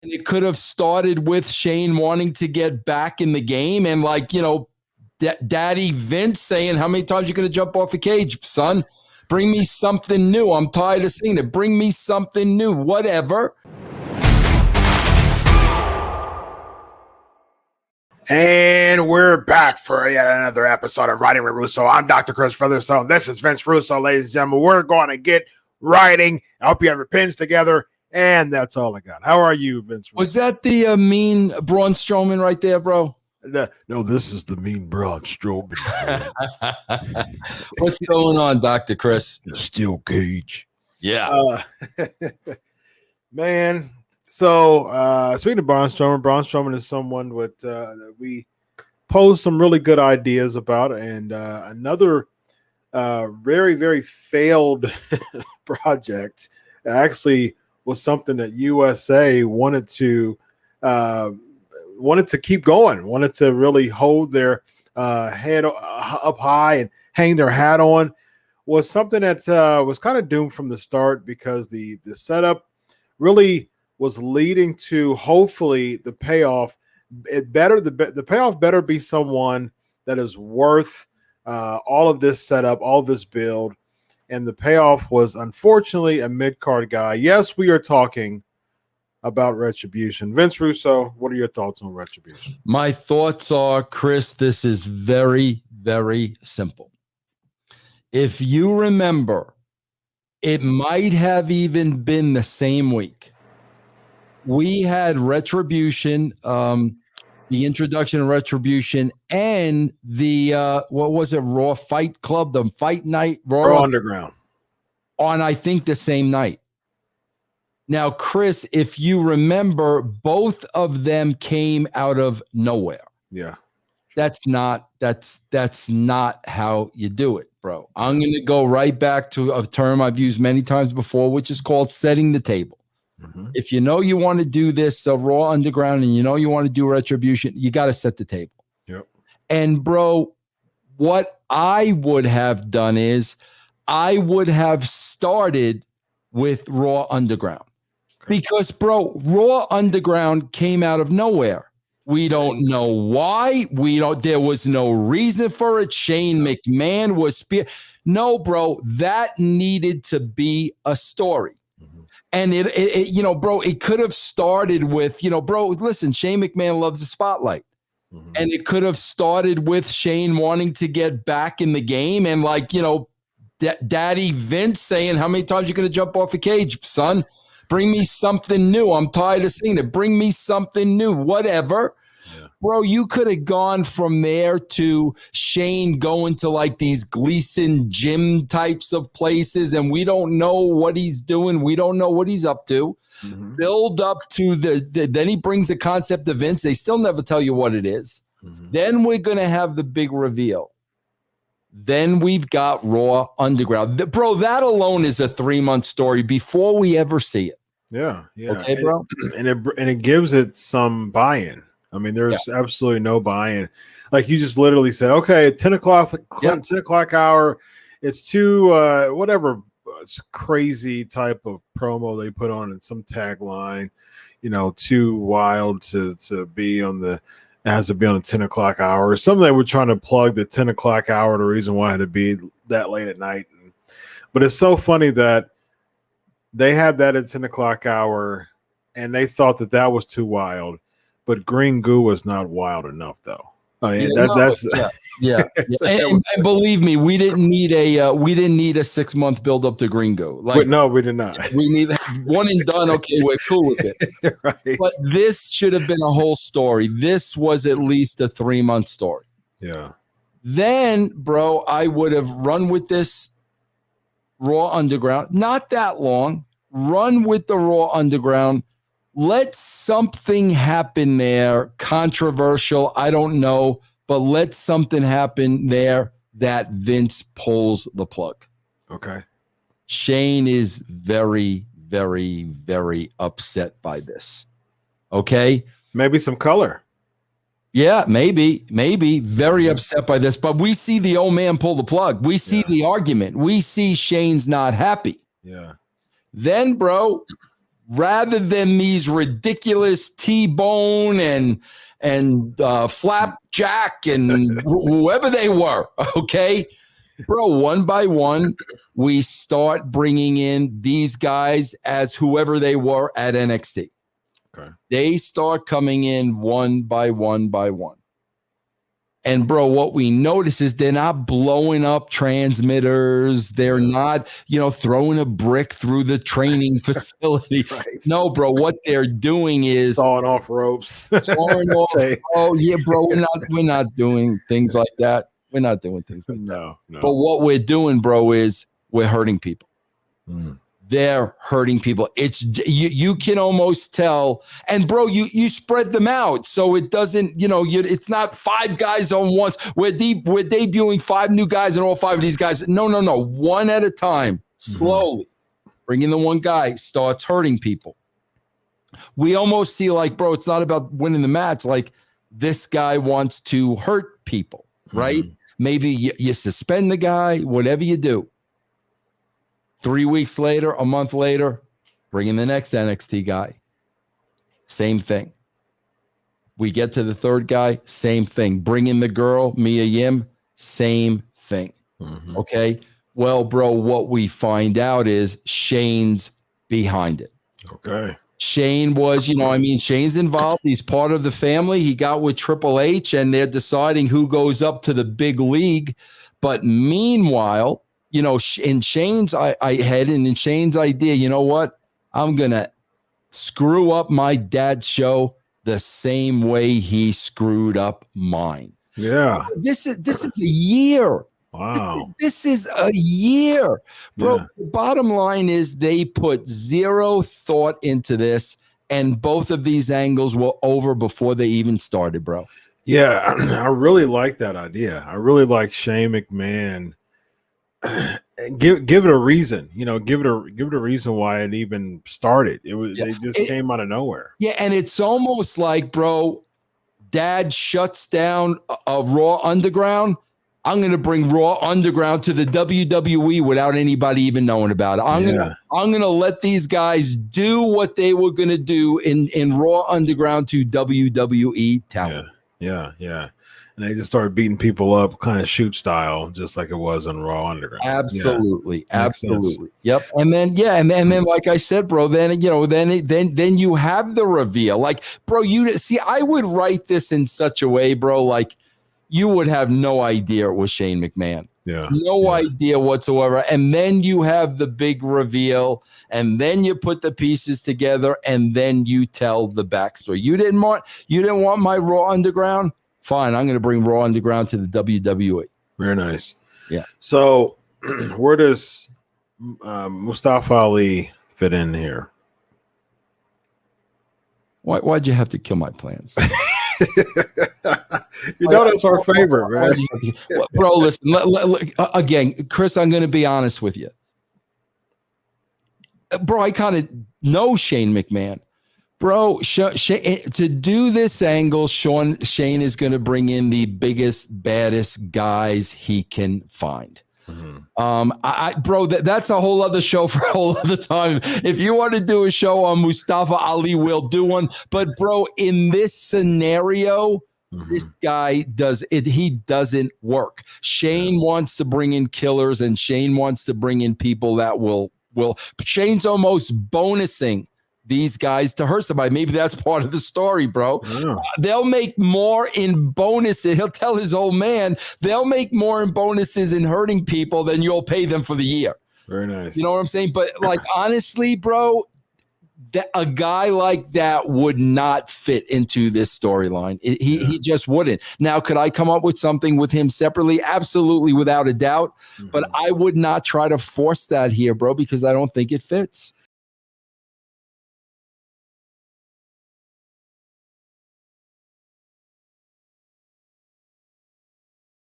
And it could have started with Shane wanting to get back in the game and Daddy Vince saying, how many times are you going to jump off a cage, son? Bring me something new. I'm tired of seeing it. Bring me something new, whatever. And we're back for yet another episode of Writing with Russo. I'm Dr. Chris Featherstone. This is Vince Russo, ladies and gentlemen. We're going to get writing. I hope you have your pens together. And that's all I got. How are you, Vince Russo? Was that the mean Braun Strowman right there, bro? No, this is the mean Braun Strowman. What's going on, Dr. Chris? Steel cage. Yeah. Man. So, speaking of Braun Strowman is someone that we pose some really good ideas about, and another very, very failed project actually was something that USA wanted to keep going, wanted to really hold their head up high and hang their hat on, was something that was kind of doomed from the start because the setup really was leading to hopefully the payoff. The payoff better be someone that is worth all of this setup, all of this build. And the payoff was unfortunately a mid-card guy. Yes, we are talking about Retribution. Vince Russo, what are your thoughts on Retribution? My thoughts are, Chris, this is very, very simple. If you remember, it might have even been the same week. We had Retribution, the introduction of Retribution, and the what was it, Raw Fight Club, the fight night, Raw Underground, on I think the same night. Now, Chris, if you remember, both of them came out of nowhere. Yeah, that's not how you do it, bro. I'm going to go right back to a term I've used many times before, which is called setting the table. Mm-hmm. If you know you want to do this Raw Underground and you know you want to do Retribution, you got to set the table. Yep. And, bro, what I would have done is I would have started with Raw Underground. Okay. Because, bro, Raw Underground came out of nowhere. We don't know why. There was no reason for it. Shane McMahon was no, bro, that needed to be a story. And it could have started with, bro, listen, Shane McMahon loves the spotlight. Mm-hmm. And it could have started with Shane wanting to get back in the game and Daddy Vince saying, how many times are you going to jump off a cage, son? Bring me something new. I'm tired of seeing it. Bring me something new, whatever. Yeah. Bro, you could have gone from there to Shane going to these Gleason gym types of places, and we don't know what he's doing. We don't know what he's up to. Mm-hmm. Build up to then he brings the concept of Vince. They still never tell you what it is. Mm-hmm. Then we're going to have the big reveal. Then we've got Raw Underground. Bro, that alone is a 3-month story before we ever see it. Yeah. Okay, bro? And it gives it some buy-in. I mean, there's absolutely no buy-in. Like you just literally said, okay, 10 o'clock hour. It's too whatever crazy type of promo they put on and some tagline, too wild to be on the. It has to be on the 10 o'clock hour or something. They were trying to plug the 10 o'clock hour. The reason why it had to be that late at night. But it's so funny that they had that at 10 o'clock hour and they thought that was too wild. But green goo was not wild enough, though. I mean, and believe me, we didn't need a 6-month build up to green goo. No, we did not. We need one and done. Okay, we're cool with it. Right. But this should have been a whole story. This was at least a 3-month story. Yeah. Then, bro, I would have run with this Raw Underground. Not that long. Run with the Raw Underground. Let something happen there, controversial, I don't know, but let something happen there that Vince pulls the plug. Okay. Shane is very, very, very upset by this. Okay? Maybe some color. Yeah, maybe. Very upset by this. But we see the old man pull the plug. We see the argument. We see Shane's not happy. Yeah. Then, bro, rather than these ridiculous T-Bone and Flapjack and whoever they were, okay? Bro, one by one, we start bringing in these guys as whoever they were at NXT. Okay. They start coming in one by one by one. And, bro, what we notice is they're not blowing up transmitters. They're not, throwing a brick through the training facility. Right. No, bro, what they're doing is sawing off ropes. sawing off. Oh, yeah, bro, we're not doing things like that. We're not doing things like that. No. But what we're doing, bro, is we're hurting people. Mm. They're hurting people. It's you can almost tell. And bro, you spread them out so it doesn't. It's not 5 guys on once. We're debuting 5 new guys and all 5 of these guys. No. One at a time, slowly. Bring in the one guy starts hurting people. We almost see like, bro, it's not about winning the match. Like this guy wants to hurt people, right? Maybe you suspend the guy, whatever you do. 3 weeks later, a month later, bring in the next NXT guy. Same thing. We get to the 3rd guy, same thing. Bring in the girl, Mia Yim, same thing. Okay? Well, bro, what we find out is Shane's behind it. Okay. Shane was, Shane's involved. He's part of the family. He got with Triple H, and they're deciding who goes up to the big league. But meanwhile, in Shane's head and in Shane's idea, you know what? I'm going to screw up my dad's show the same way he screwed up mine. Yeah. This is a year. Wow. This is a year. Bro, the bottom line is they put 0 thought into this, and both of these angles were over before they even started, bro. Yeah, I really like that idea. I really like Shane McMahon. Give it a reason, give it a reason why it even started. It just came out of nowhere. Yeah, and it's almost like, bro, Dad shuts down a Raw Underground. I'm going to bring Raw Underground to the WWE without anybody even knowing about it. I'm going to let these guys do what they were going to do in Raw Underground to WWE talent. Yeah. And they just started beating people up, kind of shoot style, just like it was on Raw Underground. Absolutely. Yep. And then, like I said, bro, then you have the reveal. Like, bro, I would write this in such a way, bro, like you would have no idea it was Shane McMahon. No idea whatsoever. And then you have the big reveal, and then you put the pieces together, and then you tell the backstory. You didn't want my Raw Underground? Fine, I'm going to bring Raw Underground to the WWE. Very nice. Yeah. So where does Mustafa Ali fit in here? Why'd you have to kill my plans? That's our favorite, man. Bro, listen, again, Chris, I'm going to be honest with you. Bro, I kind of know Shane McMahon. Bro, to do this angle, Shane is going to bring in the biggest, baddest guys he can find. Bro, that's a whole other show for a whole other time. If you want to do a show on Mustafa Ali, we'll do one. But bro, in this scenario, this guy he doesn't work. Shane wants to bring in killers, and Shane wants to bring in people that will. Shane's almost bonusing these guys to hurt somebody. Maybe that's part of the story, bro. They'll make more in bonuses. He'll tell his old man they'll make more in bonuses in hurting people than you'll pay them for the year. Very nice. You know what I'm saying? But like, honestly, bro, a guy like that would not fit into this storyline. He just wouldn't. Now, could I come up with something with him separately? Absolutely, without a doubt. But I would not try to force that here, bro, because I don't think it fits.